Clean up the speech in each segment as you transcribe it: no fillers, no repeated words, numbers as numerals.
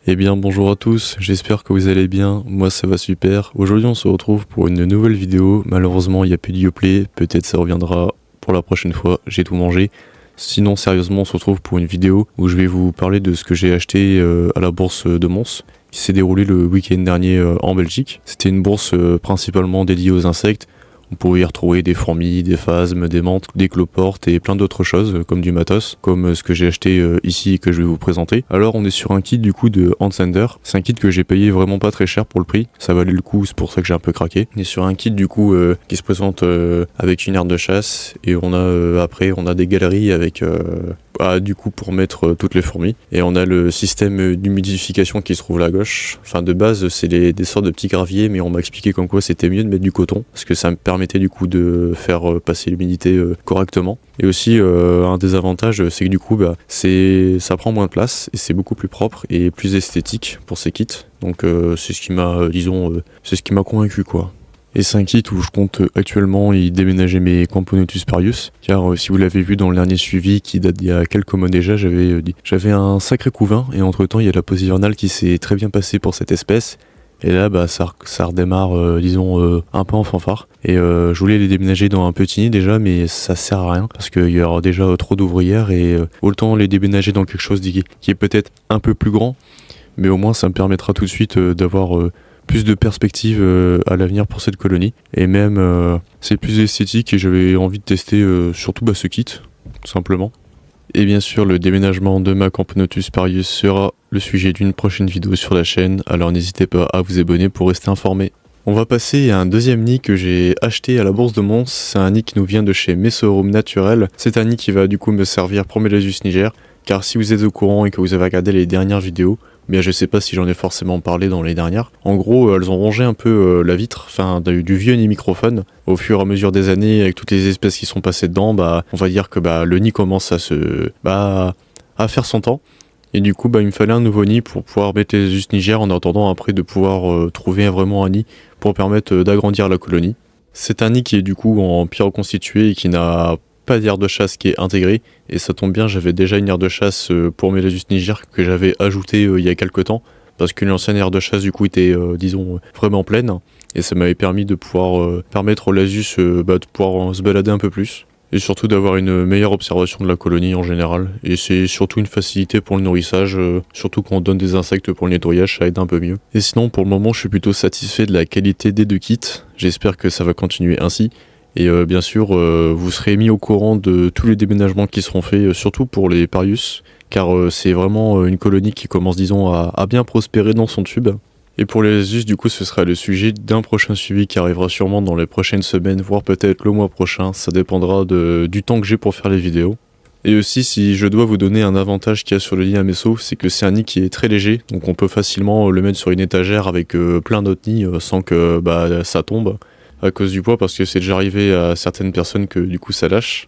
Eh bien bonjour à tous, j'espère que vous allez bien, moi ça va super. Aujourd'hui on se retrouve pour une nouvelle vidéo, malheureusement il n'y a plus de Yoplait, peut-être ça reviendra pour la prochaine fois, j'ai tout mangé. Sinon sérieusement on se retrouve pour une vidéo où je vais vous parler de ce que j'ai acheté à la bourse de Mons, qui s'est déroulée le week-end dernier en Belgique. C'était une bourse principalement dédiée aux insectes. On pouvait y retrouver des fourmis, des phasmes, des menthes, des cloportes et plein d'autres choses comme du matos, comme ce que j'ai acheté ici et que je vais vous présenter. Alors on est sur un kit du coup de Hand Sander. C'est un kit que j'ai payé vraiment pas très cher pour le prix. Ça valait le coup, c'est pour ça que j'ai un peu craqué. On est sur un kit du coup qui se présente avec une aire de chasse et on a après on a des galeries avec du coup pour mettre toutes les fourmis. Et on a le système d'humidification qui se trouve là à gauche. Enfin de base c'est des sortes de petits graviers, mais on m'a expliqué comme quoi c'était mieux de mettre du coton parce que ça me permettait du coup de faire passer l'humidité correctement. Et aussi un des avantages c'est que du coup ça prend moins de place et c'est beaucoup plus propre et plus esthétique pour ces kits. Donc c'est ce qui m'a c'est ce qui m'a convaincu quoi. Et c'est un kit où je compte actuellement y déménager mes Camponotus parius, car si vous l'avez vu dans le dernier suivi qui date d'il y a quelques mois déjà, j'avais un sacré couvain, et entre temps il y a la pause hivernale qui s'est très bien passée pour cette espèce, et là ça redémarre un peu en fanfare, et je voulais les déménager dans un petit nid déjà, mais ça sert à rien, parce qu'il y aura déjà trop d'ouvrières, et autant les déménager dans quelque chose qui est peut-être un peu plus grand, mais au moins ça me permettra tout de suite d'avoir plus de perspectives à l'avenir pour cette colonie, et même c'est plus esthétique et j'avais envie de tester surtout ce kit tout simplement. Et bien sûr le déménagement de ma Camponotus parius sera le sujet d'une prochaine vidéo sur la chaîne, alors n'hésitez pas à vous abonner pour rester informé. On va passer à un deuxième nid que j'ai acheté à la bourse de Mons. C'est un nid qui nous vient de chez Mesorum Naturel. C'est un nid qui va du coup me servir pour Melazus niger, car si vous êtes au courant et que vous avez regardé les dernières vidéos, bien je sais pas si j'en ai forcément parlé dans les dernières. En gros, elles ont rongé un peu la vitre, enfin du vieux nid microphone. Au fur et à mesure des années, avec toutes les espèces qui sont passées dedans, on va dire que le nid commence à faire son temps. Et du coup, il me fallait un nouveau nid pour pouvoir mettre les us niger en attendant après de pouvoir trouver vraiment un nid pour permettre d'agrandir la colonie. C'est un nid qui est du coup en pierre reconstituée et qui n'a pas d'aire de chasse qui est intégrée, et ça tombe bien, j'avais déjà une aire de chasse pour mes Melazus niger que j'avais ajouté il y a quelques temps, parce qu'une ancienne aire de chasse du coup était vraiment pleine, et ça m'avait permis de pouvoir permettre aux Lasus de pouvoir se balader un peu plus, et surtout d'avoir une meilleure observation de la colonie en général, et c'est surtout une facilité pour le nourrissage, surtout quand on donne des insectes pour le nettoyage, ça aide un peu mieux. Et sinon pour le moment je suis plutôt satisfait de la qualité des deux kits, j'espère que ça va continuer ainsi. Et bien sûr, vous serez mis au courant de tous les déménagements qui seront faits, surtout pour les parius, car c'est vraiment une colonie qui commence, à bien prospérer dans son tube. Et pour les Lasus, du coup, ce sera le sujet d'un prochain suivi qui arrivera sûrement dans les prochaines semaines, voire peut-être le mois prochain, ça dépendra du temps que j'ai pour faire les vidéos. Et aussi, si je dois vous donner un avantage qu'il y a sur le nid à Meso, c'est que c'est un nid qui est très léger, donc on peut facilement le mettre sur une étagère avec plein d'autres nids sans que ça tombe à cause du poids, parce que c'est déjà arrivé à certaines personnes que du coup ça lâche.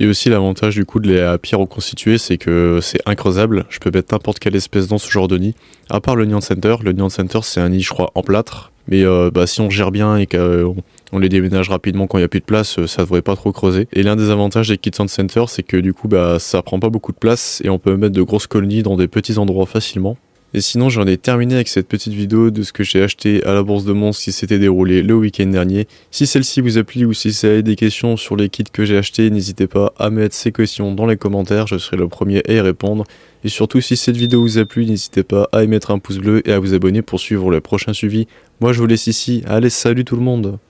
Et aussi l'avantage du coup de la pierre reconstituée, c'est que c'est increusable, je peux mettre n'importe quelle espèce dans ce genre de nid, à part le nid Hand Center. Le nid Hand Center c'est un nid je crois en plâtre, mais si on gère bien et qu'on les déménage rapidement quand il n'y a plus de place, ça devrait pas trop creuser. Et l'un des avantages des kits Hand Center, c'est que du coup ça prend pas beaucoup de place et on peut mettre de grosses colonies dans des petits endroits facilement. Et sinon j'en ai terminé avec cette petite vidéo de ce que j'ai acheté à la bourse de Mons qui s'était déroulée le week-end dernier. Si celle-ci vous a plu ou si vous avez des questions sur les kits que j'ai achetés, n'hésitez pas à mettre ces questions dans les commentaires, je serai le premier à y répondre. Et surtout si cette vidéo vous a plu, n'hésitez pas à y mettre un pouce bleu et à vous abonner pour suivre le prochain suivi. Moi je vous laisse ici, allez salut tout le monde!